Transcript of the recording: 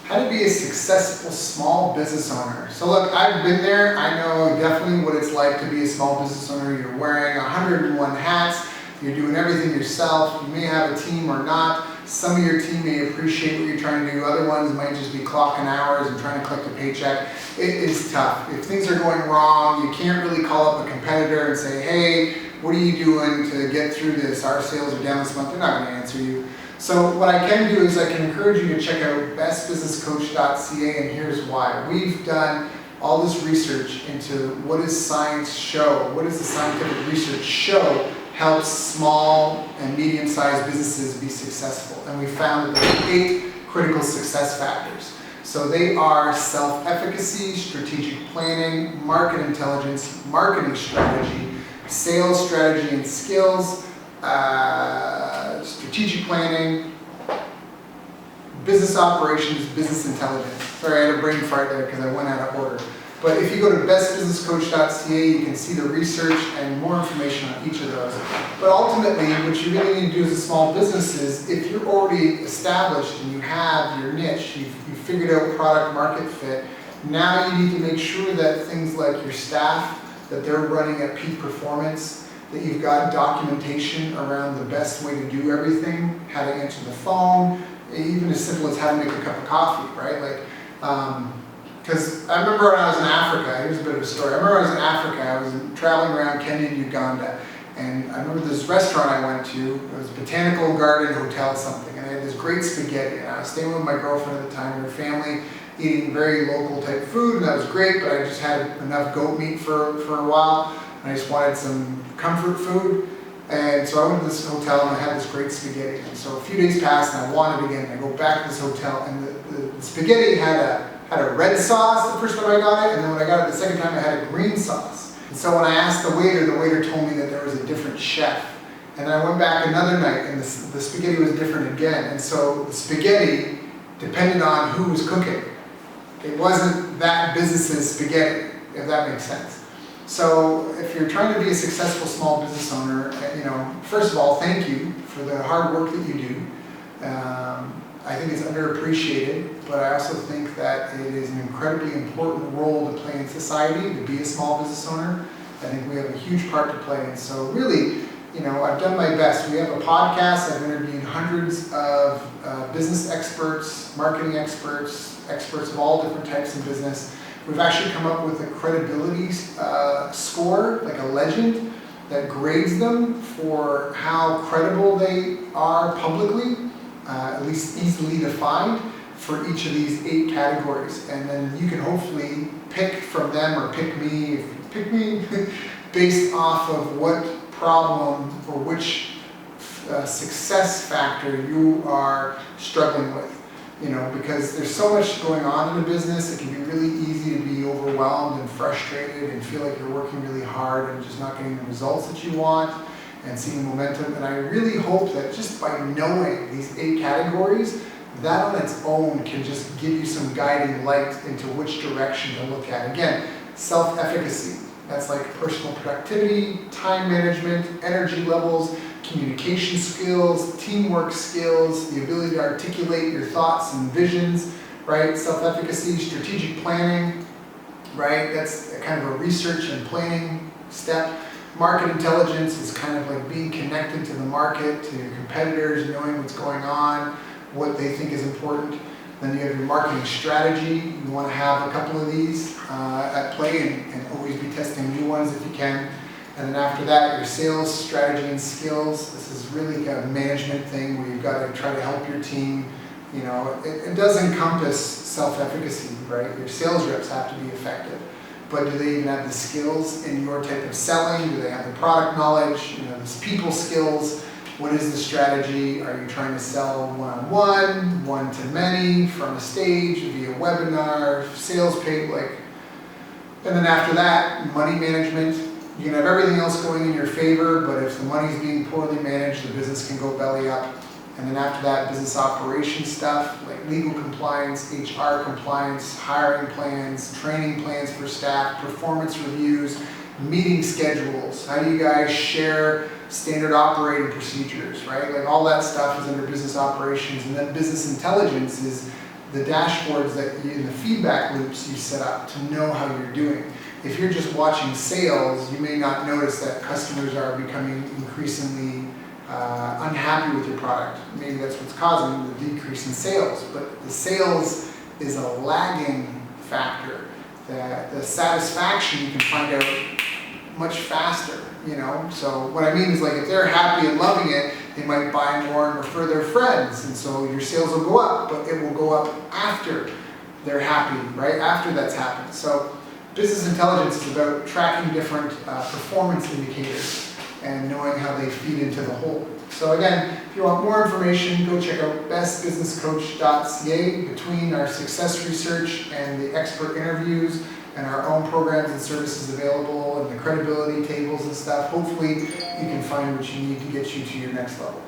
how to be a successful small business owner. So look, I've been there. I know definitely what it's like to be a small business owner. You're wearing 101 hats. You're doing everything yourself. You may have a team or not. Some of your team may appreciate what you're trying to do. Other ones might just be clocking hours and trying to collect a paycheck. It is tough. If things are going wrong, you can't really call up a competitor and say, hey, what are you doing to get through this? Our sales are down this month. They're not going to answer you. So what I can do is I can encourage you to check out bestbusinesscoach.ca, and here's why. We've done all this research into what does science show, what does the scientific research show helps small and medium-sized businesses be successful. And we found that there are 8 critical success factors. So they are self-efficacy, strategic planning, market intelligence, marketing strategy, sales strategy and skills, strategic planning, business operations, business intelligence. Sorry, I had a brain fart there because I went out of order. But if you go to bestbusinesscoach.ca, you can see the research and more information on each of those. But ultimately, what you really need to do as a small business is, if you're already established and you have your niche, you've figured out product market fit, now you need to make sure that things like your staff, that they're running at peak performance, that you've got documentation around the best way to do everything, how to answer the phone, even as simple as how to make a cup of coffee, right? Like, because I remember when I was in Africa, here's a bit of a story. I remember when I was in Africa, I was traveling around Kenya and Uganda, and I remember this restaurant I went to, it was Botanical Garden Hotel something, and they had this great spaghetti, and I was staying with my girlfriend at the time and her family, eating very local type food, and that was great, but I just had enough goat meat for a while, and I just wanted some comfort food. And so I went to this hotel and I had this great spaghetti. And so a few days passed and I wanted it again. I go back to this hotel and the spaghetti had a red sauce the first time I got it, and then when I got it the second time I had a green sauce. And so when I asked the waiter told me that there was a different chef. And then I went back another night and the spaghetti was different again. And so the spaghetti depended on who was cooking. It wasn't that business's spaghetti, if that makes sense. So if you're trying to be a successful small business owner, first of all, thank you for the hard work that you do. I think it's underappreciated, but I also think that it is an incredibly important role to play in society, to be a small business owner. I think we have a huge part to play. And so really, I've done my best. We have a podcast. I've interviewed hundreds of business experts, marketing experts, experts of all different types of business. We've actually come up with a credibility score, like a legend, that grades them for how credible they are publicly, at least easily defined, for each of these 8 categories. And then you can hopefully pick from them, or pick me, if you pick me, based off of what problem or which success factor you are struggling with. Because there's so much going on in a business, it can be really easy to be overwhelmed and frustrated and feel like you're working really hard and just not getting the results that you want and seeing momentum. And I really hope that just by knowing these 8 categories, that on its own can just give you some guiding light into which direction to look at. Again, self-efficacy. That's like personal productivity, time management, energy levels, communication skills, teamwork skills, the ability to articulate your thoughts and visions, right? Self-efficacy, strategic planning, right? That's kind of a research and planning step. Market intelligence is kind of like being connected to the market, to your competitors, knowing what's going on, what they think is important. Then you have your marketing strategy. You want to have a couple of these at play and always be testing new ones if you can. And then after that, your sales strategy and skills. This is really a management thing where you've got to try to help your team. It does encompass self-efficacy, right? Your sales reps have to be effective. But do they even have the skills in your type of selling? Do they have the product knowledge? These people skills. What is the strategy? Are you trying to sell one-on-one, one-to-many, from a stage, via webinar, sales page, and then after that, money management. You can have everything else going in your favor, but if the money's being poorly managed, the business can go belly up. And then after that, business operations stuff, like legal compliance, HR compliance, hiring plans, training plans for staff, performance reviews, meeting schedules. How do you guys share standard operating procedures, right? Like all that stuff is under business operations. And then business intelligence is the dashboards that you, in the feedback loops you set up to know how you're doing. If you're just watching sales, you may not notice that customers are becoming increasingly unhappy with your product. Maybe that's what's causing the decrease in sales, but the sales is a lagging factor. That the satisfaction you can find out much faster, you know? So what I mean is, like, if they're happy and loving it, they might buy more and refer their friends, and so your sales will go up, but it will go up after they're happy, right? After that's happened. So business intelligence is about tracking different performance indicators and knowing how they feed into the whole. So again, if you want more information, go check out bestbusinesscoach.ca. Between our success research and the expert interviews and our own programs and services available and the credibility tables and stuff, hopefully you can find what you need to get you to your next level.